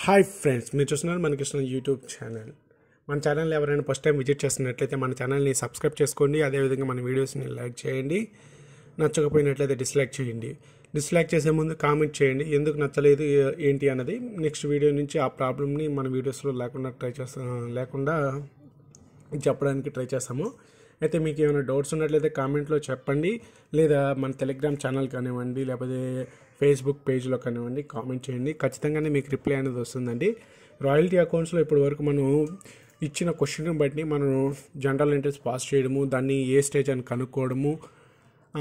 Hi friends, మీరు చూస్తున్నారు మనకి యూట్యూబ్ ఛానల్. మన ఛానల్ ఎవరైనా ఫస్ట్ టైం విజిట్ చేస్తున్నట్లయితే మన ఛానల్ని సబ్స్క్రైబ్ చేసుకోండి. అదేవిధంగా మన వీడియోస్ని లైక్ చేయండి. నచ్చకపోయినట్లయితే డిస్లైక్ చేయండి. డిస్లైక్ చేసే ముందు కామెంట్ చేయండి ఎందుకు నచ్చలేదు ఏంటి అన్నది. నెక్స్ట్ వీడియో నుంచి ఆ ప్రాబ్లమ్ని మన వీడియోస్లో లేకుండా చెప్పడానికి ట్రై చేస్తాము. అయితే మీకు ఏమైనా డౌట్స్ ఉన్నట్లయితే కామెంట్లో చెప్పండి, లేదా మన టెలిగ్రామ్ ఛానల్ కానివ్వండి, లేకపోతే ఫేస్బుక్ పేజ్లో కానివ్వండి కామెంట్ చేయండి. ఖచ్చితంగానే మీకు రిప్లై అనేది వస్తుందండి. రాయల్టీ అకౌంట్స్లో ఇప్పటి వరకు మనం ఇచ్చిన క్వశ్చన్ బట్టి మనం జనరల్ ఎంట్రీస్ పాస్ చేయడము, దాన్ని ఏ స్టేజ్ అని కనుక్కోవడము,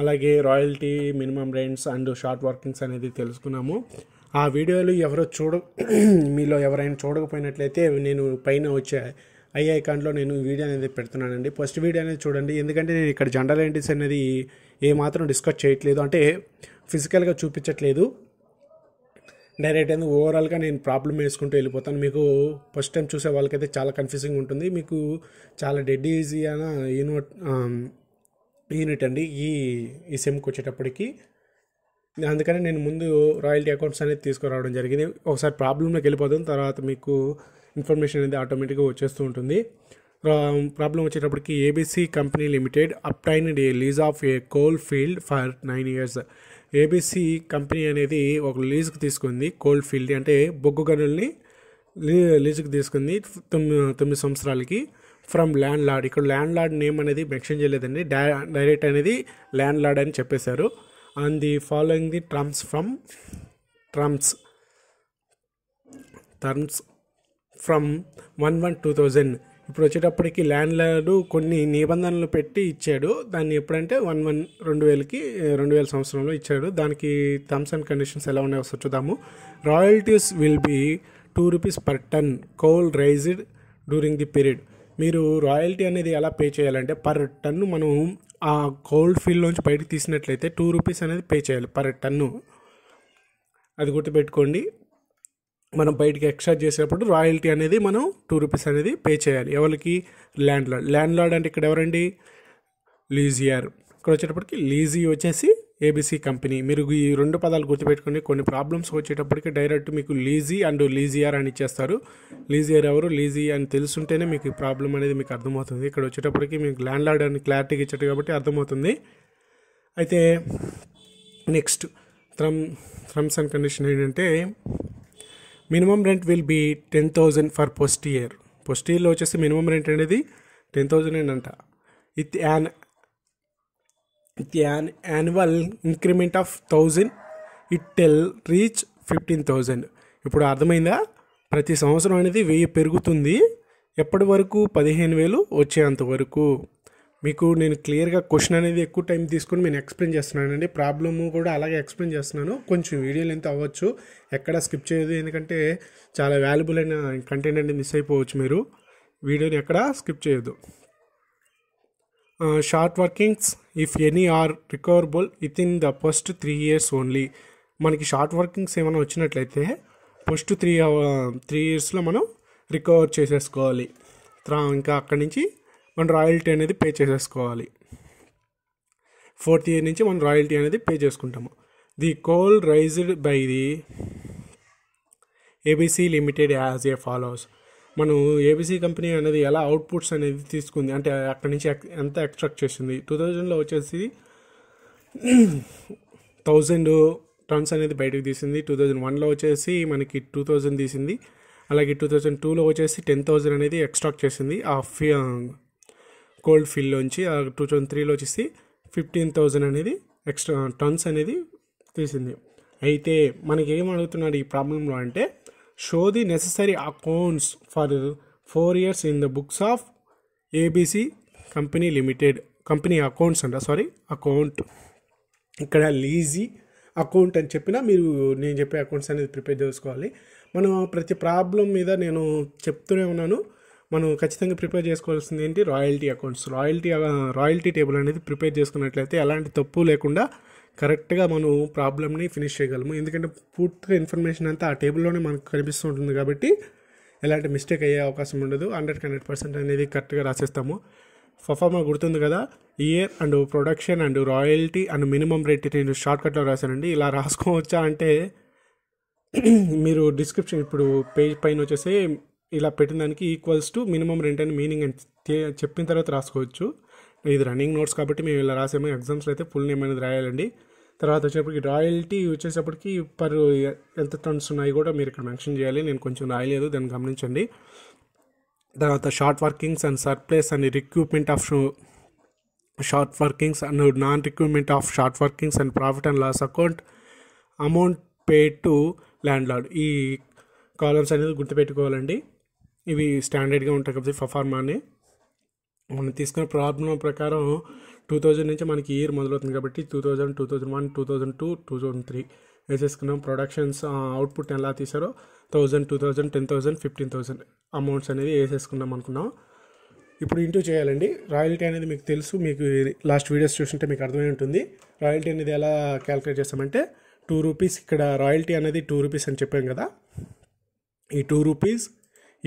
అలాగే royalty, minimum rents and short workings అనేది తెలుసుకున్నాము. ఆ వీడియోలు మీలో ఎవరైనా చూడకపోయినట్లయితే నేను పైన వచ్చే ఐ ఐకాన్లో నేను వీడియో అనేది పెడుతున్నానండి. ఫస్ట్ వీడియో అనేది చూడండి. ఎందుకంటే నేను ఇక్కడ జనరల్ ఎంట్రీస్ అనేది ఏమాత్రం డిస్కస్ చేయట్లేదు, అంటే ఫిజికల్గా చూపించట్లేదు. డైరెక్ట్ అనేది ఓవరాల్గా నేను ప్రాబ్లం వేసుకుంటూ వెళ్ళిపోతాను. మీకు ఫస్ట్ టైం చూసే వాళ్ళకైతే చాలా కన్ఫ్యూజింగ్ ఉంటుంది. మీకు చాలా డెడ్ ఈజీ అయిన యూనిట్ అండి ఈ సెమ్కి వచ్చేటప్పటికి. అందుకని నేను ముందు రాయల్టీ అకౌంట్స్ అనేది తీసుకురావడం జరిగింది. ఒకసారి ప్రాబ్లంలోకి వెళ్ళిపోతుంది, తర్వాత మీకు ఇన్ఫర్మేషన్ అనేది ఆటోమేటిక్గా వచ్చేస్తూ ఉంటుంది. ప్రాబ్లం వచ్చేటప్పటికి ABC company limited obtained A lease of A coal field for 9 years. ABC company అనేది ఒక లీజ్కి తీసుకుంది. కోల్ ఫీల్డ్ అంటే బొగ్గు గనుల్ని లీజుకి తీసుకుంది 9 సంవత్సరాలకి ఫ్రమ్ ల్యాండ్ లార్డ్. ఇక్కడ ల్యాండ్ లార్డ్ నేమ్ అనేది మెన్షన్ చేయలేదండి, డైరెక్ట్ అనేది ల్యాండ్ లార్డ్ అని చెప్పేశారు. And the following the terms from 1/1/2000. ఇప్పుడు వచ్చేటప్పటికి ల్యాండ్ లార్డ్ కొన్ని నిబంధనలు పెట్టి ఇచ్చాడు. దాన్ని ఎప్పుడంటే 1/1/2000 సంవత్సరంలో ఇచ్చాడు. దానికి టర్మ్స్ అండ్ కండిషన్స్ ఎలా ఉన్నాయో ఒకసారి చూద్దాము. Royalties will be ₹2 per ton coal raised during the period. మీరు రాయల్టీ అనేది ఎలా పే చేయాలంటే పర్ టన్ను మనం ఆ కోల్డ్ ఫీల్డ్లోంచి బయటకు తీసినట్లయితే ₹2 అనేది పే చేయాలి పర్ టన్ను. అది గుర్తుపెట్టుకోండి. మనం బయటికి ఎక్స్ట్రాక్ట్ చేసేటప్పుడు రాయల్టీ అనేది మనం ₹2 అనేది పే చేయాలి. ఎవరికి? ల్యాండ్ లార్డ్ అంటే ఇక్కడ ఎవరండి? లీజియర్. ఇక్కడ వచ్చేటప్పటికి లీజీ వచ్చేసి ఏబీసీ కంపెనీ. మీరు ఈ 2 పదాలు గుర్తుపెట్టుకోండి. కొన్ని ప్రాబ్లమ్స్ వచ్చేటప్పటికి డైరెక్ట్ మీకు లీజీ అండ్ లీజియర్ అని ఇచ్చేస్తారు. లీజియర్ ఎవరు, లీజీ అని తెలుసుంటేనే మీకు ఈ ప్రాబ్లం అనేది మీకు అర్థమవుతుంది. ఇక్కడ వచ్చేటప్పటికి మీకు ల్యాండ్ లార్డ్ అని క్లారిటీగా ఇచ్చారు కాబట్టి అర్థమవుతుంది. అయితే నెక్స్ట్ టర్మ్స్ అండ్ కండిషన్ ఏంటంటే minimum rent will be 10,000 for first year. First ఇయర్లో వచ్చేసి మినిమం రెంట్ అనేది 10,000 అంట. With an annual increment of 1,000 it till reach 15,000. ఇప్పుడు అర్థమైందా? ప్రతి సంవత్సరం అనేది 1000 పెరుగుతుంది. ఎప్పటి వరకు? 15,000 వచ్చేంత వరకు. మీకు నేను క్లియర్గా క్వశ్చన్ అనేది ఎక్కువ టైం తీసుకొని నేను ఎక్స్ప్లెయిన్ చేస్తున్నానండి. ప్రాబ్లము కూడా అలాగే ఎక్స్ప్లెయిన్ చేస్తున్నాను. కొంచెం వీడియోలు ఎంత అవ్వచ్చు, ఎక్కడ స్కిప్ చేయదు, ఎందుకంటే చాలా వాల్యుబుల్ అయిన కంటెంట్ అనేది మిస్ అయిపోవచ్చు. మీరు వీడియోని ఎక్కడ స్కిప్ చేయొద్దు. Short workings if any are recoverable within the first 3 years only. మనకి షార్ట్ వర్కింగ్స్ ఏమైనా వచ్చినట్లయితే ఫస్ట్ 3 yearsలో మనం రికవర్ చేసేసుకోవాలి. ఇంకా అక్కడి నుంచి మన రాయల్టీ అనేది పే చేసేసుకోవాలి. 4th year నుంచి మనం రాయల్టీ అనేది పే చేసుకుంటాము. The coal raised by the ABC limited as a follows. మనం ఏబీసీ కంపెనీ అనేది ఎలా అవుట్పుట్స్ అనేది తీసుకుంది అంటే అక్కడి నుంచి ఎంత ఎక్స్ట్రాక్ట్ చేసింది. 2000లో వచ్చేసి 1000 tons అనేది బయటకు తీసింది. 2001లో వచ్చేసి మనకి 2000 తీసింది. అలాగే 2002లో వచ్చేసి 10,000 అనేది ఎక్స్ట్రాక్ట్ చేసింది ఆ కోల్డ్ ఫీల్డ్లోంచి. 2003లో వచ్చేసి 15,000 అనేది ఎక్స్ట్రా టన్స్ అనేది తీసింది. అయితే మనకి ఏం అడుగుతున్నాడు ఈ ప్రాబ్లంలో అంటే show the necessary accounts for 4 years in the books of ABC company limited. Company accounts account. ఇక్కడ లీజీ అకౌంట్ అని చెప్పినా మీరు నేను చెప్పే అకౌంట్స్ అనేది ప్రిపేర్ చేసుకోవాలి. మనం ప్రతి ప్రాబ్లం మీద నేను చెప్తూనే ఉన్నాను. మనం ఖచ్చితంగా ప్రిపేర్ చేసుకోవాల్సింది ఏంటి? Royalty accounts. రాయల్టీ టేబుల్ అనేది ప్రిపేర్ చేసుకున్నట్లయితే ఎలాంటి తప్పు లేకుండా కరెక్ట్గా మనం ప్రాబ్లమ్ని ఫినిష్ చేయగలము. ఎందుకంటే పూర్తిగా ఇన్ఫర్మేషన్ అంతా ఆ టేబుల్లోనే మనకు కనిపిస్తూ ఉంటుంది కాబట్టి ఎలాంటి మిస్టేక్ అయ్యే అవకాశం ఉండదు. 100% అనేది కరెక్ట్గా రాసేస్తాము. ఫార్మా గుర్తుంది కదా, year and production and royalty and minimum rate నేను షార్ట్కట్లో రాశానండి. ఇలా రాసుకోవచ్చా అంటే మీరు డిస్క్రిప్షన్ ఇప్పుడు పేజ్ పైన వచ్చేసి ఇలా పెట్టిన దానికి ఈక్వల్స్ టు మినిమం రెంట్ అని మీనింగ్ అని చెప్పిన తర్వాత రాసుకోవచ్చు. ఇది రన్నింగ్ నోట్స్ కాబట్టి మేము ఇలా రాసాము. ఎగ్జామ్స్లో అయితే ఫుల్ నేమ్ అనేది రాయాలండి. తర్వాత వచ్చేప్పటికి రాయల్టీ వచ్చేటప్పటికి పర్ ఎంత టన్స్ ఉన్నాయి కూడా మీరు ఇక్కడ మెన్షన్ చేయాలి. నేను కొంచెం రాయలేదు, దాన్ని గమనించండి. తర్వాత short workings and surplus and recruitment of short workings and non recruitment of short workings and profit and loss account amount paid to landlord. ఈ కాలమ్స్ అనేది గుర్తుపెట్టుకోవాలండి. ఇవి స్టాండర్డ్గా ఉంటాయి కాబట్టి ఫార్మాని మనం తీసుకున్న ప్రాబ్లం ప్రకారం 2000 నుంచి మనకి ఇయర్ మొదలవుతుంది కాబట్టి 2000, 2001, 2002, 2003 వేసేసుకున్నాం. ప్రొడక్షన్స్ అవుట్పుట్ ఎలా తీసారో 1000, 2000, 10,000, 15,000 అమౌంట్స్ అనేది వేసేసుకున్నాం అనుకున్నాం. ఇప్పుడు ఇంటూ చేయాలండి. రాయల్టీ అనేది మీకు తెలుసు, మీకు లాస్ట్ వీడియోస్ చూస్తుంటే మీకు అర్థమై ఉంటుంది. రాయల్టీ అనేది ఎలా క్యాలిక్యులేట్ చేస్తామంటే ₹2 ఇక్కడ రాయల్టీ అనేది ₹2 అని చెప్పాం కదా. ఈ ₹2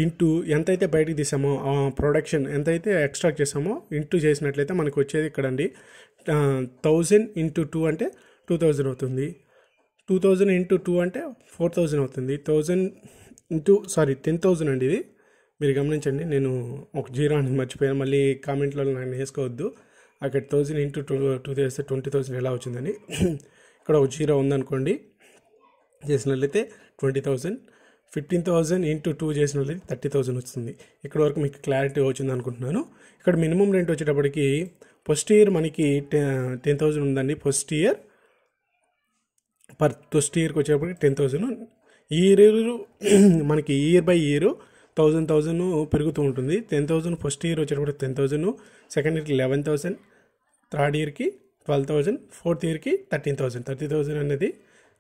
ఇంటూ ఎంతైతే బయటికి తీసామో ప్రొడక్షన్ ఎంతైతే ఎక్స్ట్రాక్ట్ చేసామో ఇంటూ చేసినట్లయితే మనకు వచ్చేది ఇక్కడండి 1000 ఇంటూ 2 అంటే 2000 అవుతుంది. 2000 ఇంటూ 2 అంటే 4000 అవుతుంది. 10,000 అండి. ఇది మీరు గమనించండి. నేను ఒక జీరో అనేది మర్చిపోయాను, మళ్ళీ కామెంట్లో నేను వేసుకోవద్దు. అక్కడ 1000 ఇంటూ 2 చేస్తే 20,000 ఎలా వచ్చిందని. ఇక్కడ ఒక జీరో ఉందనుకోండి, చేసినట్లయితే 20,000. 15,000 ఇంటూ 2 చేసినట్లయితే 30,000 వస్తుంది. ఇక్కడ వరకు మీకు క్లారిటీ వచ్చింది అనుకుంటున్నాను. ఇక్కడ మినిమం రెంట్ వచ్చేటప్పటికి ఫస్ట్ ఇయర్ మనకి 10,000 ఉందండి. ఫస్ట్ ఇయర్కి వచ్చేటప్పటికి 10,000. ఈ ఇయర్ మనకి ఇయర్ బై ఇయర్ 1,000 పెరుగుతూ ఉంటుంది. 10,000 ఫస్ట్ ఇయర్ వచ్చేటప్పటికి 10,000, సెకండ్ ఇయర్కి 11,000, థర్డ్ ఇయర్కి 12,000, ఫోర్త్ ఇయర్కి 13,000. 30,000 అనేది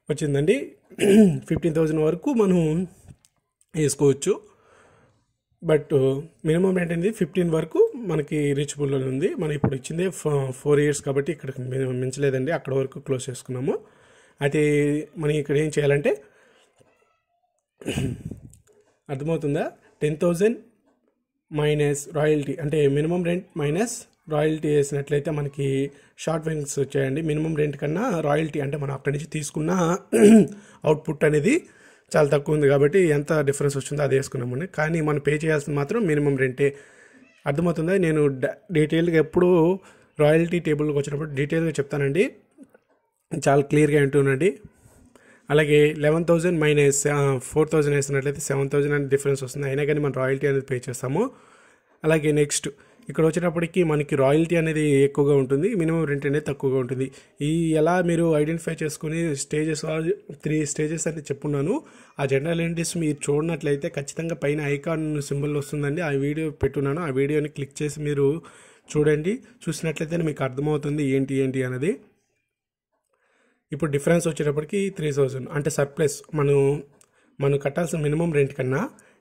వచ్చిందండి. 15,000 వరకు మనం వేసుకోవచ్చు. బట్ మినిమం రెంట్ అనేది 15 వరకు మనకి రీచబుల్లో ఉంది. మనం ఇప్పుడు ఇచ్చిందే 4 ఇయర్స్ కాబట్టి ఇక్కడ మించలేదండి, అక్కడ వరకు క్లోజ్ చేసుకున్నాము. అయితే మనం ఇక్కడ ఏం చేయాలంటే అర్థమవుతుందా, 10,000 మైనస్ రాయల్టీ అంటే మినిమం రెంట్ మైనస్ రాయల్టీ వేసినట్లయితే మనకి షార్ట్ వర్కింగ్స్ వచ్చాయండి. మినిమం రెంట్ కన్నా రాయల్టీ అంటే మనం అక్కడి నుంచి తీసుకున్న అవుట్పుట్ అనేది చాలా తక్కువ ఉంది కాబట్టి ఎంత డిఫరెన్స్ వచ్చిందో అది వేసుకున్నామండి. కానీ మనం పే చేయాల్సింది మాత్రం మినిమం రెంటే. అర్థమవుతుందా? నేను డీటెయిల్గా ఎప్పుడు రాయల్టీ టేబుల్కి వచ్చినప్పుడు డీటెయిల్గా చెప్తానండి, చాలా క్లియర్గా ఉంటుందండి. అలాగే 11,000 మైనస్ 4,000 వేసినట్లయితే 7,000 అనేది డిఫరెన్స్ వస్తుంది. అయినా కానీ మనం రాయల్టీ అనేది పే చేస్తాము. అలాగే నెక్స్ట్ ఇక్కడ వచ్చేటప్పటికి మనకి రాయల్టీ అనేది ఎక్కువగా ఉంటుంది, మినిమం రెంట్ అనేది తక్కువగా ఉంటుంది. ఈ ఎలా మీరు ఐడెంటిఫై చేసుకుని స్టేజెస్ 3 స్టేజెస్ అని చెప్పున్నాను. ఆ జనరల్ ఎంట్రీస్ మీరు చూడనట్లయితే ఖచ్చితంగా పైన ఐకాన్ సింబల్ వస్తుందండి, ఆ వీడియో పెట్టున్నాను. ఆ వీడియోని క్లిక్ చేసి మీరు చూడండి. చూసినట్లయితే మీకు అర్థమవుతుంది ఏంటి అనేది. ఇప్పుడు డిఫరెన్స్ వచ్చేటప్పటికి 3,000 అంటే సర్ప్లస్. మనం కట్టాల్సిన మినిమం రెంట్ కన్నా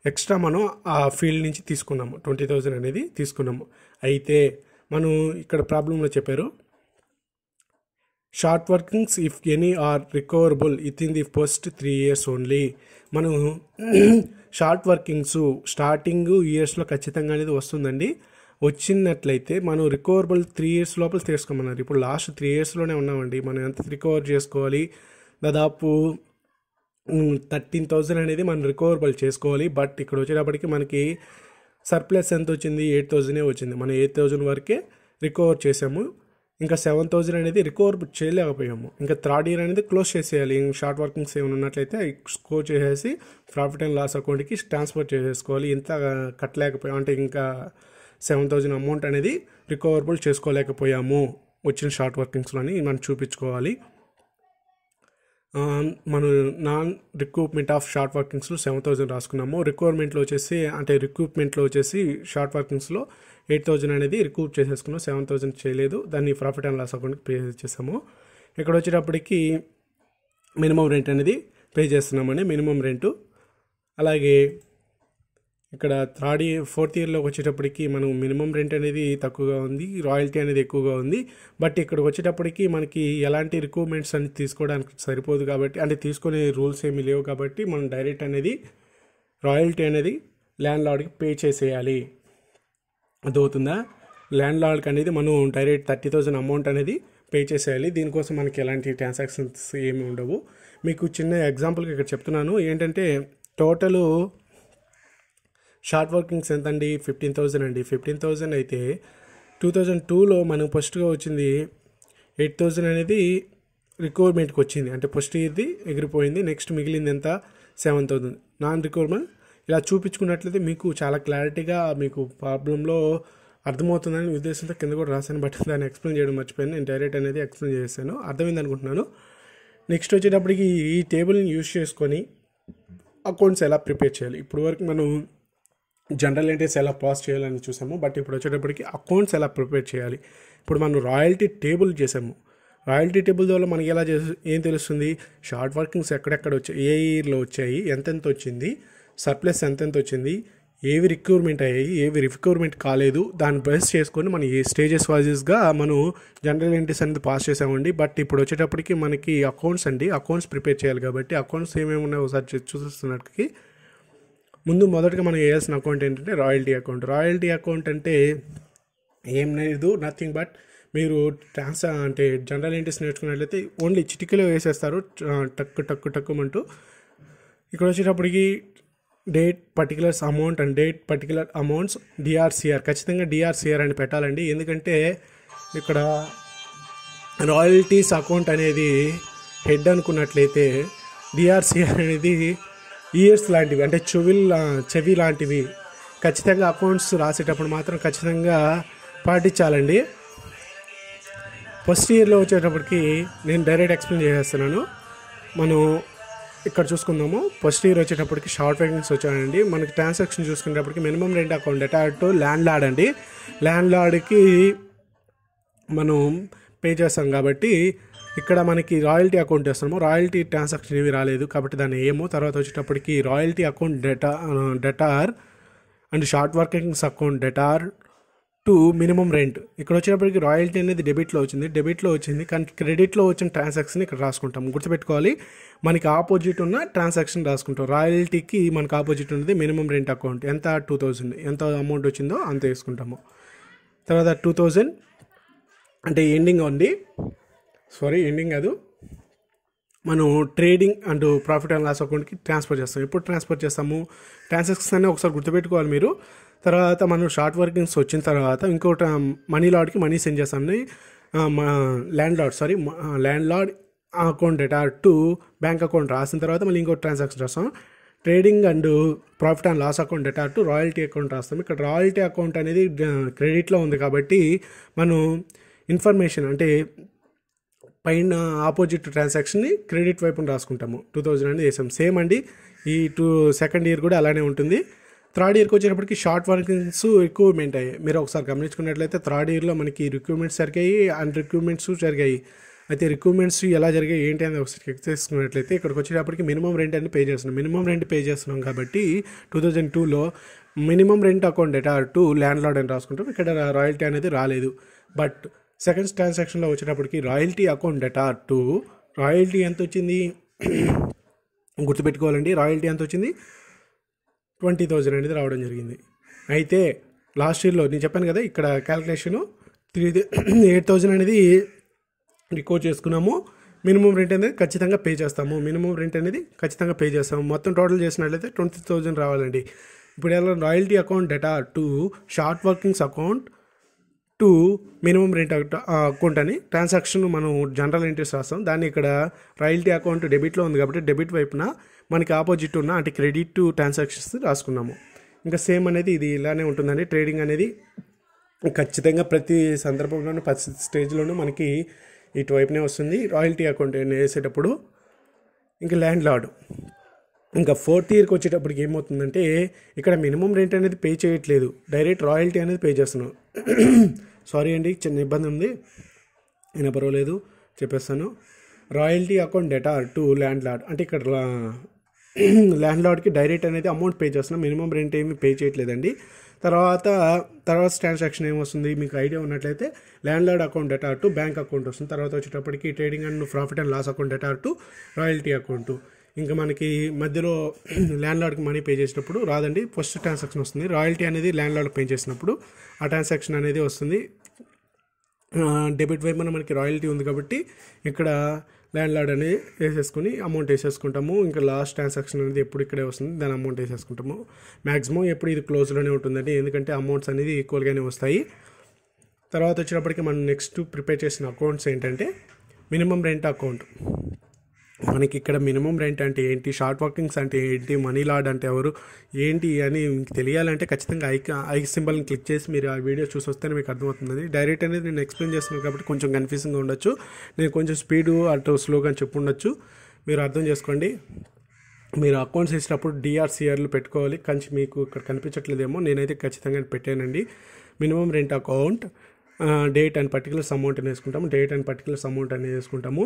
ఎక్స్ట్రా మనం ఆ ఫీల్డ్ నుంచి తీసుకున్నాము, 20,000 అనేది తీసుకున్నాము. అయితే మనం ఇక్కడ ప్రాబ్లంలో చెప్పారు short workings if any are recoverable within the first 3 years only. మనం షార్ట్ వర్కింగ్స్ స్టార్టింగ్ ఇయర్స్లో ఖచ్చితంగా అనేది వస్తుందండి. వచ్చినట్లయితే మనం రికవరబుల్ 3 years లోపల తీసుకోమన్నారు. ఇప్పుడు లాస్ట్ 3 yearsలోనే ఉన్నామండి. మనం ఎంత రికవర్ చేసుకోవాలి, దాదాపు 13,000 అనేది మనం రికవరబుల్ చేసుకోవాలి. బట్ ఇక్కడ వచ్చేటప్పటికి మనకి సర్ప్లస్ ఎంత వచ్చింది, 8,000 వచ్చింది. మనం 8,000 వరకే రికవర్ చేసాము. ఇంకా 7,000 అనేది రికవర్ చేయలేకపోయాము. ఇంకా థర్డ్ ఇయర్ అనేది క్లోజ్ చేసేయాలి. షార్ట్ వర్కింగ్స్ ఏమైనా ఉన్నట్లయితే స్కోర్ చేసేసి ప్రాఫిట్ అండ్ లాస్ అకౌంట్కి ట్రాన్స్ఫర్ చేసేసుకోవాలి. ఇంత కట్టలేకపోయాము అంటే ఇంకా 7,000 అమౌంట్ అనేది రికవరబుల్ చేసుకోలేకపోయాము వచ్చిన షార్ట్ వర్కింగ్స్లోని మనం చూపించుకోవాలి. మనం నాన్ రిక్రూట్మెంట్ ఆఫ్ షార్ట్ వర్కింగ్స్లో 7,000 రాసుకున్నాము. రిక్వైర్మెంట్లో వచ్చేసి షార్ట్ వర్కింగ్స్లో 8,000 అనేది రిక్రూట్ చేసేసుకున్నాం. 7,000 చేయలేదు, దాన్ని ప్రాఫిట్ అండ్ లాస్ అకౌంట్కి పే చేసాము. ఇక్కడ వచ్చేటప్పటికి మినిమం రెంట్ అనేది పే చేస్తున్నామండి, మినిమం రెంటు. అలాగే ఇక్కడ ఫోర్త్ ఇయర్లోకి వచ్చేటప్పటికి మనం మినిమం రెంట్ అనేది తక్కువగా ఉంది, రాయల్టీ అనేది ఎక్కువగా ఉంది. బట్ ఇక్కడికి వచ్చేటప్పటికి మనకి ఎలాంటి రిక్వైర్మెంట్స్ అని తీసుకోవడానికి సరిపోదు కాబట్టి, అంటే తీసుకునే రూల్స్ ఏమీ లేవు కాబట్టి మనం డైరెక్ట్ అనేది రాయల్టీ అనేది ల్యాండ్ లార్డ్కి పే చేసేయాలి. అదవుతుందా? ల్యాండ్ లార్డ్కి అనేది మనం డైరెక్ట్ 30,000 అమౌంట్ అనేది పే చేసేయాలి. దీనికోసం మనకి ఎలాంటి ట్రాన్సాక్షన్స్ ఏమి ఉండవు. మీకు చిన్న ఎగ్జాంపుల్గా ఇక్కడ చెప్తున్నాను. ఏంటంటే టోటలు షార్ట్ వర్కింగ్స్ ఎంత అండి? 15,000 అండి. 15,000 అయితే 2002లో మనకు ఫస్ట్గా వచ్చింది 8,000 అనేది రిక్వైర్మెంట్కి వచ్చింది. అంటే ఫస్ట్ ఇయర్ది ఎగిరిపోయింది. నెక్స్ట్ మిగిలింది ఎంత? 7,000 నాన్ రిక్వైర్మెంట్. ఇలా చూపించుకున్నట్లయితే మీకు చాలా క్లారిటీగా మీకు ప్రాబ్లంలో అర్థమవుతుందని ఉద్దేశంతో కింద కూడా రాశాను. బట్ దాన్ని ఎక్స్ప్లెయిన్ చేయడం మర్చిపోయాను. నేను డైరెక్ట్ అనేది ఎక్స్ప్లెయిన్ చేశాను. అర్థమైంది అనుకుంటున్నాను. నెక్స్ట్ వచ్చేటప్పటికి ఈ టేబుల్ని యూజ్ చేసుకొని అకౌంట్స్ ఎలా ప్రిపేర్ చేయాలి. ఇప్పుడు వరకు మనం జనరల్ ఎంట్రీస్ ఎలా పాస్ చేయాలని చూసాము. బట్ ఇప్పుడు వచ్చేటప్పటికి అకౌంట్స్ ఎలా ప్రిపేర్ చేయాలి. ఇప్పుడు మనం రాయల్టీ టేబుల్ చేసాము. రాయల్టీ టేబుల్ ద్వారా మనకి ఎలా ఏం తెలుస్తుంది? షార్ట్ వర్కింగ్స్ ఎక్కడెక్కడ వచ్చాయి, ఏ ఇయర్లో వచ్చాయి, ఎంతెంత వచ్చింది, సర్ప్లస్ ఎంతెంత వచ్చింది, ఏవి రిక్వైర్మెంట్ అయ్యాయి, ఏవి రిక్వైర్మెంట్ కాలేదు, దాన్ని బేస్ చేసుకొని మనం ఈ స్టేజెస్ వైజెస్గా మనం జనరల్ ఎంట్రీస్ అనేది పాస్ చేసామండి. బట్ ఇప్పుడు వచ్చేటప్పటికి మనకి అకౌంట్స్ అండి. అకౌంట్స్ ప్రిపేర్ చేయాలి కాబట్టి అకౌంట్స్ ఏమేమి ఉన్నాయో ఒకసారి చూస్తున్నట్టుకి ముందు మొదటగా మనం వేయాల్సిన అకౌంట్ ఏంటంటే రాయల్టీ అకౌంట్. రాయల్టీ అకౌంట్ అంటే ఏం లేదు, నథింగ్ బట్ మీరు అంటే జనరల్ ఎంట్రీస్ నేర్చుకున్నట్లయితే ఓన్లీ చిటికలో వేసేస్తారు టక్కు టక్కు టక్కుమంటూ. ఇక్కడ వచ్చేటప్పటికి date particulars amount and date particular amounts DR CR, ఖచ్చితంగా డిఆర్సిఆర్ అని పెట్టాలండి. ఎందుకంటే ఇక్కడ రాయల్టీస్ అకౌంట్ అనేది హెడ్ అనుకున్నట్లయితే డిఆర్సిఆర్ అనేది ఇయర్స్ లాంటివి, అంటే చెవి లాంటివి. ఖచ్చితంగా అకౌంట్స్ రాసేటప్పుడు మాత్రం ఖచ్చితంగా పాటించాలండి. ఫస్ట్ ఇయర్లో వచ్చేటప్పటికి నేను డైరెక్ట్ ఎక్స్ప్లెయిన్ చేసేస్తున్నాను. మనం ఇక్కడ చూసుకుందాము. ఫస్ట్ ఇయర్ వచ్చేటప్పటికి షార్ట్ వర్కింగ్స్ వచ్చాయండి. మనకి ట్రాన్సాక్షన్ చూసుకునేటప్పటికి minimum rent account debtor to landlord అండి. ల్యాండ్ లార్డ్కి మనం పే చేస్తాం కాబట్టి ఇక్కడ మనకి రాయల్టీ అకౌంట్ వేస్తాము. రాయల్టీ ట్రాన్సాక్షన్ ఏవి రాలేదు కాబట్టి దాన్ని ఏమో. తర్వాత వచ్చేటప్పటికి royalty account debtor and short workings account debtor to minimum rent. ఇక్కడ వచ్చేటప్పటికి రాయల్టీ అనేది డెబిట్లో వచ్చింది కానీ క్రెడిట్లో వచ్చిన ట్రాన్సాక్షన్ ఇక్కడ రాసుకుంటాం. గుర్తుపెట్టుకోవాలి, మనకి ఆపోజిట్ ఉన్న ట్రాన్సాక్షన్ రాసుకుంటాం. రాయల్టీకి మనకు ఆపోజిట్ ఉన్నది మినిమం రెంట్ అకౌంట్. ఎంత? 2,000. ఎంత అమౌంట్ వచ్చిందో అంత వేసుకుంటాము. తర్వాత 2,000 అంటే ఎండింగ్ ఉంది. ఎండింగ్ కాదు, మనం trading and profit and loss అకౌంట్కి ట్రాన్స్ఫర్ చేస్తాం. ఎప్పుడు ట్రాన్స్ఫర్ చేస్తాము? ట్రాన్సాక్షన్ అనే ఒకసారి గుర్తుపెట్టుకోవాలి మీరు. తర్వాత మనం షార్ట్ వర్కింగ్స్ వచ్చిన తర్వాత ఇంకోటి మనీ లార్డ్కి మనీ సెండ్ చేస్తామని landlord account debtor to bank account రాసిన తర్వాత మళ్ళీ ఇంకో ట్రాన్సాక్షన్ రాస్తాం. Trading and profit and loss account debtor to royalty account రాస్తాం. ఇక్కడ రాయల్టీ అకౌంట్ అనేది క్రెడిట్లో ఉంది కాబట్టి మనం ఇన్ఫర్మేషన్ అంటే పైన ఆపోజిట్ ట్రాన్సాక్షన్ని క్రెడిట్ వైపున రాసుకుంటాము. 2,000 అనేది వేసాం. సేమ్ అండి ఈ సెకండ్ ఇయర్ కూడా అలానే ఉంటుంది. థర్డ్ ఇయర్కి వచ్చేటప్పటికి షార్ట్ వర్కింగ్స్ రిక్రూట్మెంట్ అయ్యాయి. మీరు ఒకసారి గమనించుకున్నట్లయితే థర్డ్ ఇయర్లో మనకి రిక్రూట్మెంట్స్ జరిగాయి అండ్ రిక్రూట్మెంట్స్ జరిగాయి. అయితే రిక్రూట్మెంట్స్ ఎలా జరిగాయి ఏంటి అనేది ఒకసారి చెక్ చేసుకున్నట్లయితే ఇక్కడికి వచ్చేటప్పటికి మినిమం రెంట్ అని పే చేస్తున్నాం. మినిమం రెంట్ పే చేస్తున్నాం కాబట్టి 2002లో minimum rent account debtor to landlord అని రాసుకుంటాం. ఇక్కడ రాయల్టీ అనేది రాలేదు. బట్ సెకండ్ ట్రాన్సాక్షన్లో వచ్చేటప్పటికి royalty account debtor to royalty ఎంత వచ్చింది గుర్తుపెట్టుకోవాలండి. రాయల్టీ ఎంత వచ్చింది? 20,000 అనేది రావడం జరిగింది. అయితే లాస్ట్ ఇయర్లో నేను చెప్పాను కదా, ఇక్కడ క్యాలిక్యులేషను 8,000 అనేది రికార్డ్ చేసుకున్నాము. మినిమం రెంట్ అనేది ఖచ్చితంగా పే చేస్తాము. మొత్తం టోటల్ చేసినట్లయితే 20,000 రావాలండి. ఇప్పుడు ఎలా royalty account debtor to short workings account to minimum rent account అని ట్రాన్సాక్షన్ మనం జనరల్ ఎంట్రీస్ రాస్తాం. దాన్ని ఇక్కడ రాయల్టీ అకౌంట్ డెబిట్లో ఉంది కాబట్టి డెబిట్ వైపున మనకి ఆపోజిట్ ఉన్న అంటే క్రెడిట్ టు ట్రాన్సాక్షన్స్ రాసుకున్నాము. ఇంకా సేమ్ అనేది ఇది ఇలానే ఉంటుందండి. ట్రేడింగ్ అనేది ఖచ్చితంగా ప్రతి సందర్భంలోనూ ప్రతి స్టేజ్లోనూ మనకి ఇటువైపునే వస్తుంది. రాయల్టీ అకౌంట్ వేసేటప్పుడు ఇంకా ల్యాండ్ లార్డ్. ఇంకా ఫోర్త్ ఇయర్కి వచ్చేటప్పటికి ఏమవుతుందంటే ఇక్కడ మినిమం రెంట్ అనేది పే చేయట్లేదు, డైరెక్ట్ రాయల్టీ అనేది పే చేస్తున్నాం. సారీ అండి, చిన్న ఇబ్బంది ఉంది, అయినా పర్వాలేదు చెప్పేస్తాను. Royalty account debtor to landlord అంటే ఇక్కడ ల్యాండ్ లార్డ్కి డైరెక్ట్ అనేది అమౌంట్ పే చేస్తున్నాం, మినిమం రెంట్ ఏమి పే చేయట్లేదండి. తర్వాత ట్రాన్సాక్షన్ ఏమొస్తుంది మీకు ఐడియా ఉన్నట్లయితే landlord account debtor to bank account వస్తుంది. తర్వాత వచ్చేటప్పటికి trading and profit and loss account debtor to royalty account. ఇంకా మనకి మధ్యలో ల్యాండ్ లార్డ్కి మనీ పే చేసినప్పుడు రాదండి, ఫస్ట్ ట్రాన్సాక్షన్ వస్తుంది. రాయల్టీ అనేది ల్యాండ్ లార్డ్ పే చేసినప్పుడు ఆ ట్రాన్సాక్షన్ అనేది వస్తుంది. డెబిట్ వైపున మనకి రాయల్టీ ఉంది కాబట్టి ఇక్కడ ల్యాండ్ లార్డ్ అనేది వేసేసుకుని అమౌంట్ వేసేసుకుంటాము. ఇంకా లాస్ట్ ట్రాన్సాక్షన్ అనేది ఎప్పుడు ఇక్కడే వస్తుంది, దాని అమౌంట్ వేసేసుకుంటాము. మ్యాక్సిమం ఎప్పుడు ఇది క్లోజ్లోనే ఉంటుందండి, ఎందుకంటే అమౌంట్స్ అనేది ఈక్వల్గానే వస్తాయి. తర్వాత వచ్చేటప్పటికి మనం నెక్స్ట్ ప్రిపేర్ చేసిన అకౌంట్స్ ఏంటంటే మినిమం రెంట్ అకౌంట్. మనకి ఇక్కడ మినిమం రెంట్ అంటే ఏంటి, షార్ట్ వర్కింగ్స్ అంటే ఏంటి, మనీ లార్డ్ అంటే ఎవరు, ఏంటి అని మీకు తెలియాలంటే ఖచ్చితంగా ఐ సింబల్ని క్లిక్ చేసి మీరు ఆ వీడియో చూసి వస్తేనే మీకు అర్థమవుతుంది. డైరెక్ట్ అనేది నేను ఎక్స్ప్లెయిన్ చేస్తున్నాను కాబట్టి కొంచెం కన్ఫ్యూజింగ్గా ఉండొచ్చు, నేను కొంచెం స్పీడు అటు స్లోగా చెప్పుండొచ్చు, మీరు అర్థం చేసుకోండి. మీరు అకౌంట్స్ వేసేటప్పుడు డిఆర్సిఆర్లు పెట్టుకోవాలి. మీకు ఇక్కడ కనిపించట్లేదేమో, నేనైతే ఖచ్చితంగా పెట్టానండి. Minimum rent account date and particulars amount అని వేసుకుంటాము. డేట్ అండ్ పర్టికులర్స్ అమౌంట్ అనేది వేసుకుంటాము.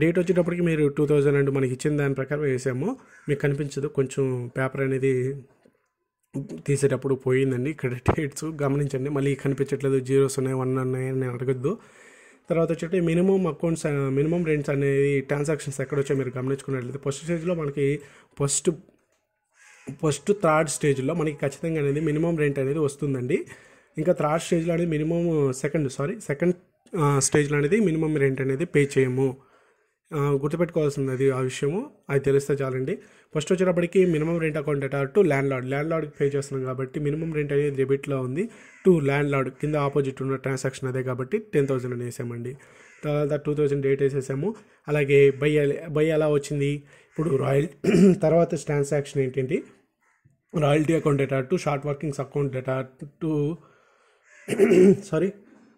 డేట్ వచ్చేటప్పటికి మీరు 2000 అండ్ మనకి ఇచ్చిన దాని ప్రకారం వేసాము. మీకు కనిపించదు, కొంచెం పేపర్ అనేది తీసేటప్పుడు పోయిందండి. ఇక్కడ డేట్స్ గమనించండి, మళ్ళీ కనిపించట్లేదు, 0s ఉన్నాయి 1 ఉన్నాయి అని అడగద్దు. తర్వాత వచ్చేటి మినిమం రెంట్స్ అనేది ట్రాన్సాక్షన్స్ ఎక్కడ వచ్చాయో మీరు గమనించుకున్నట్లయితే ఫస్ట్ స్టేజ్లో మనకి ఫస్ట్ థర్డ్ స్టేజ్లో మనకి ఖచ్చితంగా అనేది మినిమం రెంట్ అనేది వస్తుందండి. ఇంకా థర్డ్ స్టేజ్లో అనేది సెకండ్ స్టేజ్లో అనేది మినిమం రెంట్ అనేది పే చేయము. గుర్తుపెట్టుకోవాల్సింది అది ఆ విషయము, అది తెలిస్తే చాలండి. ఫస్ట్ వచ్చేటప్పటికి minimum rent account debtor to ల్యాండ్ లార్డ్కి పే చేస్తున్నాం కాబట్టి మినిమం రెంట్ అనేది డెబిట్లో ఉంది. టు ల్యాండ్ లార్డ్ కింద ఆపోజిట్ ఉన్న ట్రాన్సాక్షన్ అదే కాబట్టి 10,000 అని వేసామండి. తర్వాత 2000 డేట్ వేసేసాము. అలాగే బై ఎలా వచ్చింది, ఇప్పుడు తర్వాత ట్రాన్సాక్షన్ ఏంటంటే royalty account debtor to short workings account debtor to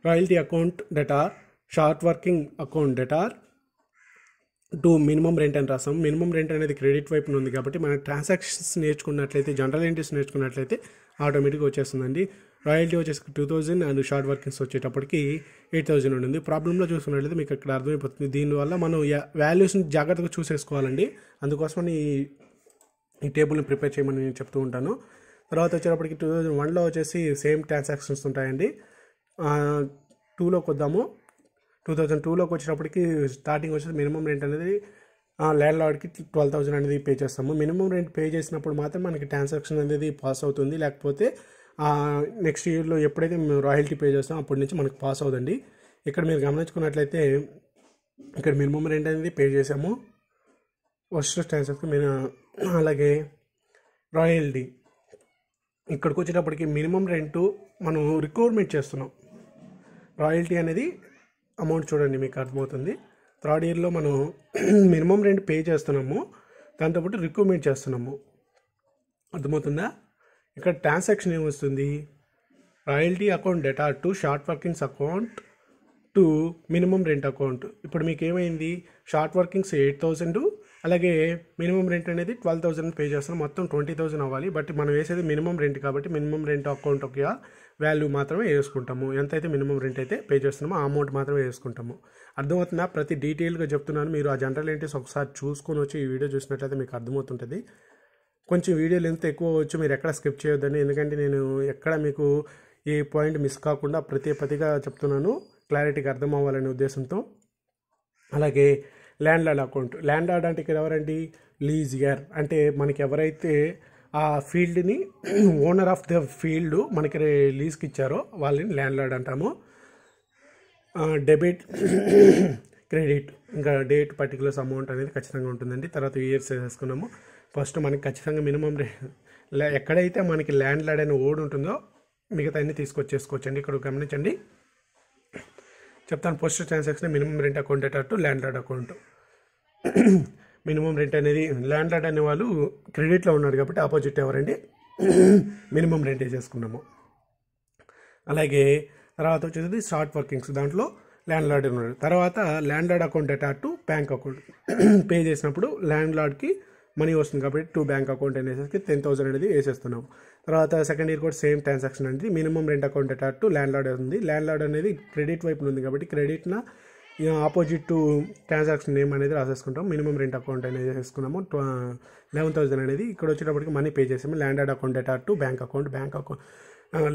royalty account data short working account debtor to minimum rent అని రాస్తాం. మినిమం రెంట్ అనేది క్రెడిట్ వైపున ఉంది కాబట్టి మన ట్రాన్సాక్షన్స్ నేర్చుకున్నట్లయితే, జనరల్ ఎంట్రీస్ నేర్చుకున్నట్లయితే ఆటోమేటిక్గా వచ్చేస్తుందండి. రాయల్టీ వచ్చేసి 2000 అండ్ షార్ట్ వర్కింగ్స్ వచ్చేటప్పటికి 8000 ఉంటుంది. ప్రాబ్లంలో చూసుకున్నట్లయితే మీకు ఇక్కడ అర్థమైపోతుంది. దీనివల్ల మనం వాల్యూస్ని జాగ్రత్తగా చూసేసుకోవాలండి. అందుకోసమని ఈ టేబుల్ని ప్రిపేర్ చేయమని నేను చెప్తూ ఉంటాను. తర్వాత వచ్చేటప్పటికి 2001లో వచ్చేసి సేమ్ ట్రాన్సాక్షన్స్ ఉంటాయండి. 2లోకి వద్దాము. 2002లోకి వచ్చేటప్పటికి స్టార్టింగ్ వచ్చేసి మినిమం రెంట్ అనేది ల్యాండ్ లార్డ్కి 12,000 అనేది పే చేస్తాము. మినిమం రెంట్ పే చేసినప్పుడు మాత్రం మనకి ట్రాన్సాక్షన్ అనేది పాస్ అవుతుంది, లేకపోతే నెక్స్ట్ ఇయర్లో ఎప్పుడైతే మేము రాయల్టీ పే చేస్తామో అప్పటి నుంచి మనకు పాస్ అవుతుంది. ఇక్కడ మీరు గమనించుకున్నట్లయితే ఇక్కడ మినిమం రెంట్ అనేది పే చేసాము ఫస్ట్ ట్రాన్సాక్షన్. అలాగే రాయల్టీ ఇక్కడికి వచ్చేటప్పటికి మినిమం రెంటు మనం రిక్వైర్మెంట్ చేస్తున్నాం. రాయల్టీ అనేది అమౌంట్ చూడండి, మీకు అర్థమవుతుంది. థర్డ్ ఇయర్లో మనం మినిమం రెంట్ పే చేస్తున్నాము, దాంతోపాటు రిక్వైర్మెంట్ చేస్తున్నాము. అర్థమవుతుందా? ఇక్కడ ట్రాన్సాక్షన్ ఏమొస్తుంది, royalty account debtor to short workings account to minimum rent account. ఇప్పుడు మీకు ఏమైంది, షార్ట్ వర్కింగ్స్ 8,000, అలాగే మినిమం రెంట్ అనేది 12,000 పే చేస్తున్నాం, మొత్తం 20,000 అవ్వాలి. బట్ మనం వేసేది మినిమం రెంట్ కాబట్టి మినిమం రెంట్ అకౌంట్ ఒక వాల్యూ మాత్రమే వేసుకుంటాము. ఎంతైతే మినిమం రెంట్ అయితే పే చేస్తున్నామో ఆ అమౌంట్ మాత్రమే వేసుకుంటాము. అర్థమవుతుందా? ప్రతి డీటెయిల్గా చెప్తున్నాను, మీరు ఆ జనరల్ ఎంట్రీస్ ఒకసారి చూసుకొని వచ్చి ఈ వీడియో చూసినట్లయితే మీకు అర్థమవుతుంటుంది. కొంచెం వీడియో లెంత్ ఎక్కువ వచ్చు, మీరు ఎక్కడ స్కిప్ చేయొద్దండి, ఎందుకంటే నేను ఎక్కడ మీకు ఈ పాయింట్ మిస్ కాకుండా ప్రతిగా చెప్తున్నాను, క్లారిటీగా అర్థం అవ్వాలనే ఉద్దేశంతో. అలాగే ల్యాండ్ లార్డ్ అంటే ఇక్కడ ఎవరండి, లీజియర్ అంటే మనకి ఎవరైతే ఆ ఫీల్డ్ని ఓనర్ ఆఫ్ ద ఫీల్డ్ మనకి లీజ్కి ఇచ్చారో వాళ్ళని ల్యాండ్ లార్డ్ అంటాము. డెబిట్ క్రెడిట్ ఇంకా డేట్ పర్టికులర్స్ అమౌంట్ అనేది ఖచ్చితంగా ఉంటుందండి. తర్వాత ఇయర్స్ వేసుకున్నాము. ఫస్ట్ మనకి ఖచ్చితంగా మినిమం ఎక్కడైతే మనకి ల్యాండ్ లార్డ్ అనే ఓడ్ ఉంటుందో మిగతా అన్ని తీసుకొచ్చేసుకోవచ్చండి. ఇక్కడ గమనించండి, చెప్తాను. First transaction minimum rent account debtor to landlord account. Minimum rent అనేది ల్యాండ్ లార్డ్ అనే వాళ్ళు క్రెడిట్లో ఉన్నారు కాబట్టి ఆపోజిట్ ఎవరండి, మినిమం రెంట్ వేసేసుకున్నాము. అలాగే తర్వాత వచ్చేది షార్ట్ వర్కింగ్స్, దాంట్లో ల్యాండ్ లార్డ్ ఉన్నాడు. తర్వాత land lord account debtor to bank account pay చేసినప్పుడు ల్యాండ్ లార్డ్కి మనీ వస్తుంది కాబట్టి టు బ్యాంక్ అకౌంట్ అనేసరికి 10,000 అనేది వేసేస్తున్నాం. తర్వాత సెకండ్ ఇయర్ కూడా సేమ్ ట్రాన్సాక్షన్ అనేది minimum rent account debtor to land lord ఉంది. ల్యాండ్ లార్డ్ అనేది క్రెడిట్ వైపు ఉంది కాబట్టి క్రెడిట్న ఆపోజిట్ టు ట్రాన్సాక్షన్ నేమ్ అనేది రాసేసుకుంటాం. మినిమం రెంట్ అకౌంట్ అనేది వేసుకున్నాము. 11,000 అనేది ఇక్కడ వచ్చేటప్పటికి మనీ పే చేసాము. Land lord account debtor to bank account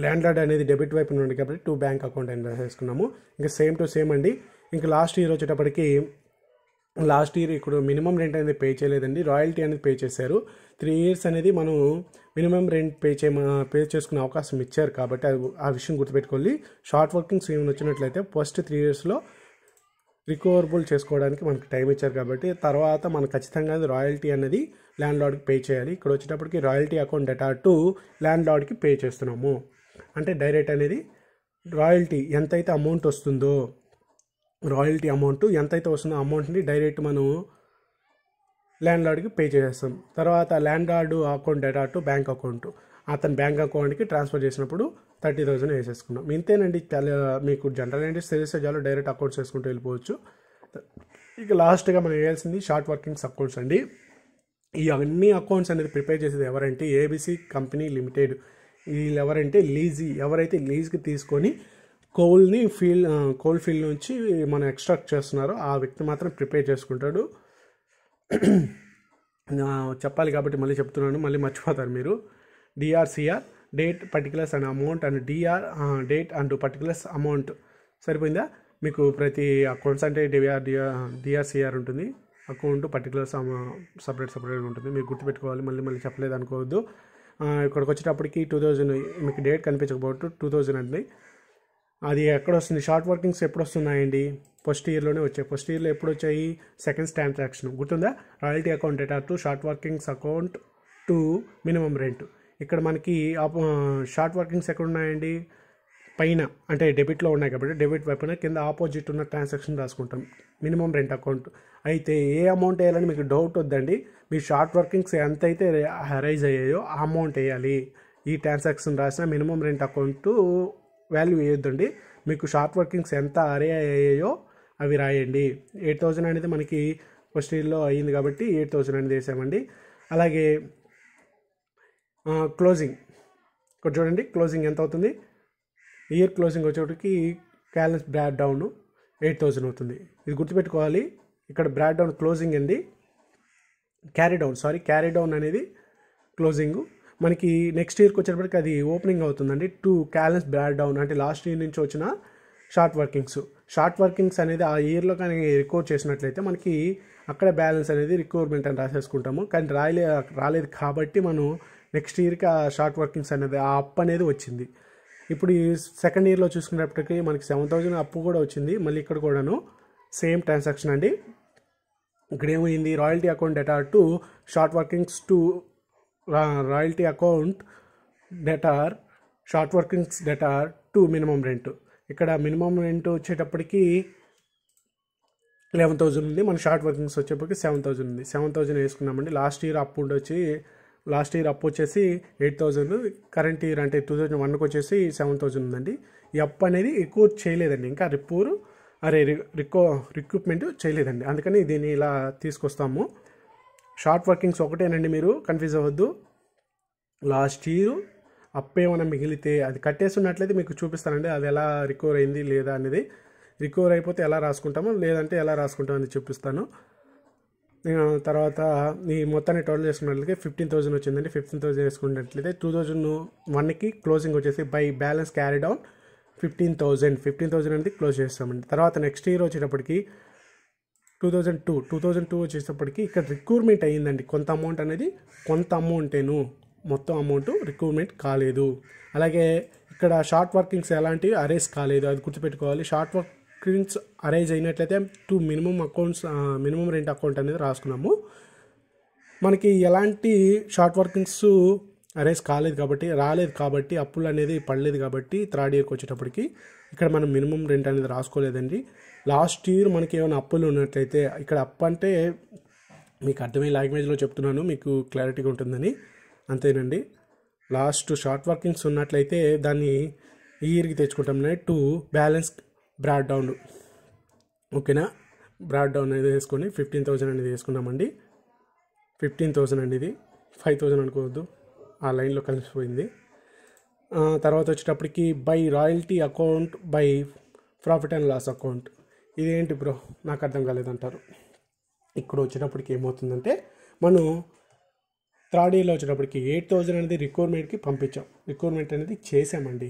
land lord అనేది డెబిట్ వైపు ఉంది కాబట్టి టు బ్యాంక్ అకౌంట్ అని రాసేసుకున్నాము. ఇంకా సేమ్ టు సేమ్ అండి. ఇంకా లాస్ట్ ఇయర్ వచ్చేటప్పటికి ఇప్పుడు మినిమం రెంట్ అనేది పే చేయలేదండి, రాయల్టీ అనేది పే చేశారు. 3 years అనేది మనం మినిమం రెంట్ పే చేసుకునే అవకాశం ఇచ్చారు కాబట్టి ఆ విషయం గుర్తుపెట్టుకోవాలి. షార్ట్ వర్కింగ్స్ ఏమైనా వచ్చినట్లయితే ఫస్ట్ 3 yearsలో రికవరబుల్ చేసుకోవడానికి మనకు టైం ఇచ్చారు కాబట్టి తర్వాత మనం ఖచ్చితంగా రాయల్టీ అనేది ల్యాండ్ లార్డ్కి పే చేయాలి. ఇక్కడ వచ్చేటప్పటికి రాయల్టీ అకౌంట్ డేటా టు ల్యాండ్ లార్డ్కి పే చేస్తున్నాము. అంటే డైరెక్ట్ అనేది రాయల్టీ ఎంతైతే అమౌంట్ వస్తుందో, రాయల్టీ అమౌంట్ ఎంతైతే వస్తుందో అమౌంట్ని డైరెక్ట్ మనం ల్యాండ్ లార్డ్కి పే చేసేస్తాం. తర్వాత land lord account debtor to bank account, అతని బ్యాంక్ అకౌంట్కి ట్రాన్స్ఫర్ చేసినప్పుడు 30,000 వేసేసుకున్నాం. ఇంతేనండి. మీకు జనరల్ ఎంట్రీస్ తెలిస్తే చాలు, డైరెక్ట్ అకౌంట్స్ వేసుకుంటూ వెళ్ళిపోవచ్చు. ఇక లాస్ట్గా మనం వేయాల్సింది షార్ట్ వర్కింగ్స్ అకౌంట్స్ అండి. ఈ అన్ని అకౌంట్స్ అనేది ప్రిపేర్ చేసేది ఎవరంటే ఏబీసీ కంపెనీ లిమిటెడ్. వీళ్ళు ఎవరంటే ఎవరైతే లీజ్కి తీసుకొని కోల్ ఫీల్డ్ నుంచి మనం ఎక్స్ట్రాక్ట్ చేస్తున్నారో ఆ వ్యక్తి మాత్రం ప్రిపేర్ చేసుకుంటాడు. చెప్పాలి కాబట్టి మళ్ళీ చెప్తున్నాను, మళ్ళీ మర్చిపోతారు మీరు. DR CR date particulars and amount and date and particulars amount సరిపోయిందా? మీకు ప్రతి అకౌంట్స్ అంటే డిఆర్సిఆర్ ఉంటుంది, అకౌంట్ పర్టికులర్స్ సపరేట్గా ఉంటుంది. మీరు గుర్తుపెట్టుకోవాలి, మళ్ళీ చెప్పలేదు అనుకోవద్దు. ఇక్కడికి వచ్చేటప్పటికి 2000 మీకు డేట్ కనిపించకపోతే 2000 అండి. అది ఎక్కడ వస్తుంది? షార్ట్ వర్కింగ్స్ ఎప్పుడు వస్తున్నాయండి? ఫస్ట్ ఇయర్లోనే వచ్చాయి. ఫస్ట్ ఇయర్లో ఎప్పుడు వచ్చాయి? సెకండ్ ట్రాన్సాక్షన్ గుర్తుందా? Royalty account debtor to short workings account to minimum rent. ఇక్కడ మనకి షార్ట్ వర్కింగ్స్ ఎక్కడ ఉన్నాయండి? పైన అంటే డెబిట్లో ఉన్నాయి కాబట్టి డెబిట్ వైపున కింద ఆపోజిట్ ఉన్న ట్రాన్సాక్షన్ రాసుకుంటాం, మినిమం రెంట్ అకౌంట్. అయితే ఏ అమౌంట్ వేయాలని మీకు డౌట్ వద్దండి. మీ షార్ట్ వర్కింగ్స్ ఎంతైతే రైజ్ అయ్యాయో ఆ అమౌంట్ వేయాలి. ఈ ట్రాన్సాక్షన్ రాసిన మినిమం రెంట్ అకౌంట్ వాల్యూ వేయొద్దండి. మీకు షార్ట్ వర్కింగ్స్ ఎంత అరే అయ్యాయో అవి రాయండి. 8,000 అనేది మనకి ఫస్ట్ ఇయర్లో అయ్యింది కాబట్టి 8,000 అనేది వేసామండి. అలాగే క్లోజింగ్ ఇక్కడ చూడండి, క్లోజింగ్ ఎంత అవుతుంది? ఇయర్ క్లోజింగ్ వచ్చేటికి క్యాలెన్స్ బ్రాడ్ డౌన్ 8,000 అవుతుంది. ఇది గుర్తుపెట్టుకోవాలి. ఇక్కడ బ్రాడ్ డౌన్ క్లోజింగ్ అండి, క్యారీ డౌన్ అనేది క్లోజింగ్. మనకి నెక్స్ట్ ఇయర్కి వచ్చేటప్పటికి అది ఓపెనింగ్ అవుతుందండి. క్యాలెన్స్ బ్రాడ్ డౌన్ అంటే లాస్ట్ ఇయర్ నుంచి వచ్చిన షార్ట్ వర్కింగ్స్ అనేది ఆ ఇయర్లో కానీ రికవర్ చేసినట్లయితే మనకి అక్కడ బ్యాలెన్స్ అనేది రికవర్మెంట్ అని రాసేసుకుంటాము. కానీ రాలేదు కాబట్టి మనం నెక్స్ట్ ఇయర్కి ఆ షార్ట్ వర్కింగ్స్ అనేది ఆ అప్ అనేది వచ్చింది. ఇప్పుడు ఈ సెకండ్ ఇయర్లో చూసుకునేప్పటికీ మనకి 7,000 అప్పు కూడా వచ్చింది. మళ్ళీ ఇక్కడ కూడాను సేమ్ ట్రాన్సాక్షన్ అండి. ఇక్కడ ఏమైంది? Royalty account debtor to short workings to royalty account debtor short workings debtor to minimum rent. ఇక్కడ మినిమం రెంట్ వచ్చేటప్పటికి 11,000 ఉంది. మన షార్ట్ వర్కింగ్స్ వచ్చేప్పటికి 7,000 ఉంది. 7,000 వేసుకున్నామండి. లాస్ట్ ఇయర్ అప్పు వచ్చేసి 8,000. కరెంట్ ఇయర్ అంటే 2001కి వచ్చేసి 7,000 ఉందండి. ఈ అప్పు అనేది ఎక్కువ చేయలేదండి, ఇంకా రిక్రూట్మెంట్ చేయలేదండి. అందుకని దీన్ని ఇలా తీసుకొస్తాము. షార్ట్ వర్కింగ్స్ ఒకటేనండి, మీరు కన్ఫ్యూజ్ అవ్వద్దు. లాస్ట్ ఇయర్ అప్పు ఏమైనా మిగిలితే అది కట్టేస్తున్నట్లయితే మీకు చూపిస్తానండి అది ఎలా రికవర్ అయింది లేదా అనేది. రికవర్ అయిపోతే ఎలా రాసుకుంటామో, లేదంటే ఎలా రాసుకుంటామో అని చూపిస్తాను. తర్వాత ఈ మొత్తాన్ని టోటల్ చేసుకున్నట్లయితే 15,000 వచ్చిందండి. 15,000 వేసుకున్నట్లయితే 2001కి క్లోజింగ్ వచ్చేసి బై బ్యాలెన్స్ క్యారీ డౌన్ 15,000 అనేది క్లోజ్ చేస్తామండి. తర్వాత నెక్స్ట్ ఇయర్ వచ్చేటప్పటికి 2002 వచ్చేటప్పటికి ఇక్కడ రిక్రూట్మెంట్ అయ్యిందండి. కొంత అమౌంటేను, మొత్తం అమౌంట్ రిక్రూట్మెంట్ కాలేదు. అలాగే ఇక్కడ షార్ట్ వర్కింగ్స్ ఎలాంటివి అరేజ్ కాలేదు, అది గుర్తుపెట్టుకోవాలి. షార్ట్ వర్కింగ్స్ అరేజ్ అయినట్లయితే మినిమం రెంట్ అకౌంట్ అనేది రాసుకున్నాము. మనకి ఎలాంటి షార్ట్ వర్కింగ్స్ అరేజ్ రాలేదు కాబట్టి అప్పులు అనేది పడలేదు కాబట్టి థర్డ్ ఇయర్కి వచ్చేటప్పటికి ఇక్కడ మనం మినిమం రెంట్ అనేది రాసుకోలేదండి. లాస్ట్ ఇయర్ మనకి ఏమైనా అప్పులు ఉన్నట్లయితే, ఇక్కడ అప్పు అంటే మీకు అర్థమయ్యే లాంగ్వేజ్లో చెప్తున్నాను, మీకు క్లారిటీగా ఉంటుందని, అంతేనండి. లాస్ట్ షార్ట్ వర్కింగ్స్ ఉన్నట్లయితే దాన్ని ఈ ఇయర్కి తెచ్చుకుంటాం టు బ్యాలెన్స్ బ్రాడ్ డౌన్. ఓకేనా? బ్రాడ్ డౌన్ అనేది వేసుకొని 15,000 అనేది వేసుకున్నామండి. 15,000 అనేది 5,000 అనుకోవద్దు, ఆ లైన్లో కలిసిపోయింది. తర్వాత వచ్చేటప్పటికి by royalty account by profit and loss account. ఇదేంటి బ్రో నాకు అర్థం కాలేదంటారు. ఇక్కడ వచ్చేటప్పటికి ఏమవుతుందంటే మనం థర్డ్ ఇయర్లో వచ్చేటప్పటికి 8,000 అనేది రిక్వైర్మెంట్కి పంపించాం, రిక్వైర్మెంట్ అనేది చేసామండి.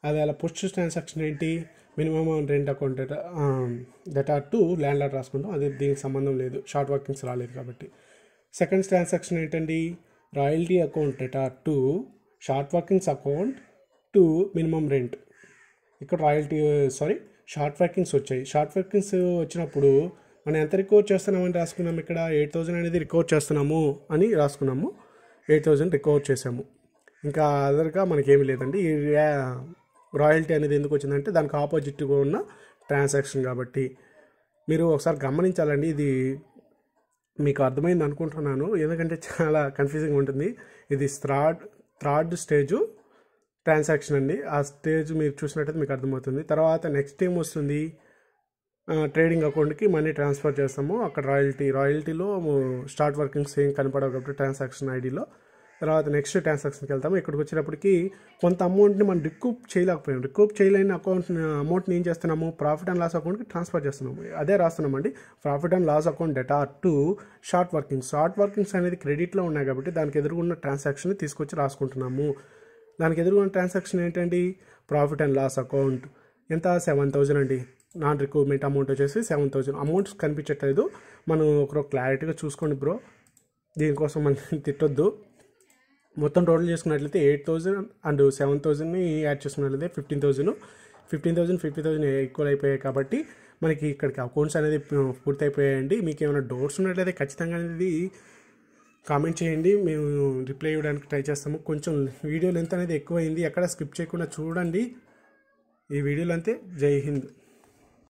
అది అలా పోస్ట్ ట్రాన్సాక్షన్ ఏంటి? Minimum rent account debtor to land lord రాసుకుంటాం, అది దీనికి సంబంధం లేదు, షార్ట్ వర్కింగ్స్ రాలేదు కాబట్టి. సెకండ్ ట్రాన్సాక్షన్ ఏంటండి? Royalty account debtor to short workings account to minimum rent. ఇక్కడ షార్ట్ వర్కింగ్స్ వచ్చాయి. షార్ట్ వర్కింగ్స్ వచ్చినప్పుడు మనం ఎంత రికవర్ చేస్తున్నామని రాసుకున్నాము. ఇక్కడ 8,000 అనేది రికవర్ చేస్తున్నాము అని రాసుకున్నాము. 8,000 రికవర్ చేసాము. ఇంకా అదర్గా మనకేమీ లేదండి. ఈ రాయల్టీ అనేది ఎందుకు వచ్చిందంటే దానికి ఆపోజిట్గా ఉన్న ట్రాన్సాక్షన్ కాబట్టి. మీరు ఒకసారి గమనించాలండి. ఇది మీకు అర్థమైంది అనుకుంటున్నాను, ఎందుకంటే చాలా కన్ఫ్యూజింగ్ ఉంటుంది. ఇది థర్డ్ స్టేజు ట్రాన్సాక్షన్ అండి. ఆ స్టేజ్ మీరు చూసినట్టయితే మీకు అర్థమవుతుంది. తర్వాత నెక్స్ట్ ఏం వస్తుంది, ట్రేడింగ్ అకౌంట్కి మనీ ట్రాన్స్ఫర్ చేస్తాము. అక్కడ రాయల్టీలో స్టార్ట్ వర్కింగ్స్ ఏం కనపడవు కాబట్టి ట్రాన్సాక్షన్ ఐడిలో. తర్వాత నెక్స్ట్ ట్రాన్సాక్షన్కి వెళ్తాము. ఇక్కడికి వచ్చేటప్పటికి కొంత అమౌంట్ని మనం రికూప్ చేయలేని అమౌంట్ని ఏం చేస్తున్నాము, ప్రాఫిట్ అండ్ లాస్ అకౌంట్కి ట్రాన్స్ఫర్ చేస్తున్నాము. అదే రాస్తున్నామండి, profit and loss account debtor to short workings అనేది క్రెడిట్లో ఉన్నాయి కాబట్టి దానికి ఎదురుగున్న ట్రాన్సాక్షన్ తీసుకొచ్చి రాసుకుంటున్నాము. దానికి ఎదురుగున్న ట్రాన్సాక్షన్ ఏంటండి, ప్రాఫిట్ అండ్ లాస్ అకౌంట్. ఎంత, 7,000 అండి. నాన్ రికవర్మెంట్ అమౌంట్ వచ్చేసి 7,000. అమౌంట్స్ కనిపించట్లేదు, మనం ఒకరు క్లారిటీగా చూసుకోండి బ్రో, దీనికోసం మనం తిట్టొద్దు. మొత్తం టోటల్ చేసుకున్నట్లయితే 8,000 అండ్ 7,000ని యాడ్ చేసుకున్నట్లయితే 15,000 ఈక్వల్ అయిపోయాయి. కాబట్టి మనకి ఇక్కడికి అకౌంట్స్ అనేది పూర్తయిపోయాయండి. మీకు ఏమైనా డౌట్స్ ఉన్నట్లయితే ఖచ్చితంగా అనేది కామెంట్ చేయండి, మేము రిప్లై ఇవ్వడానికి ట్రై చేస్తాము. కొంచెం వీడియో లెంత్ అనేది ఎక్కువైంది, ఎక్కడ స్కిప్ చేయకుండా చూడండి ఈ వీడియోలో. అంతే. జై హింద్.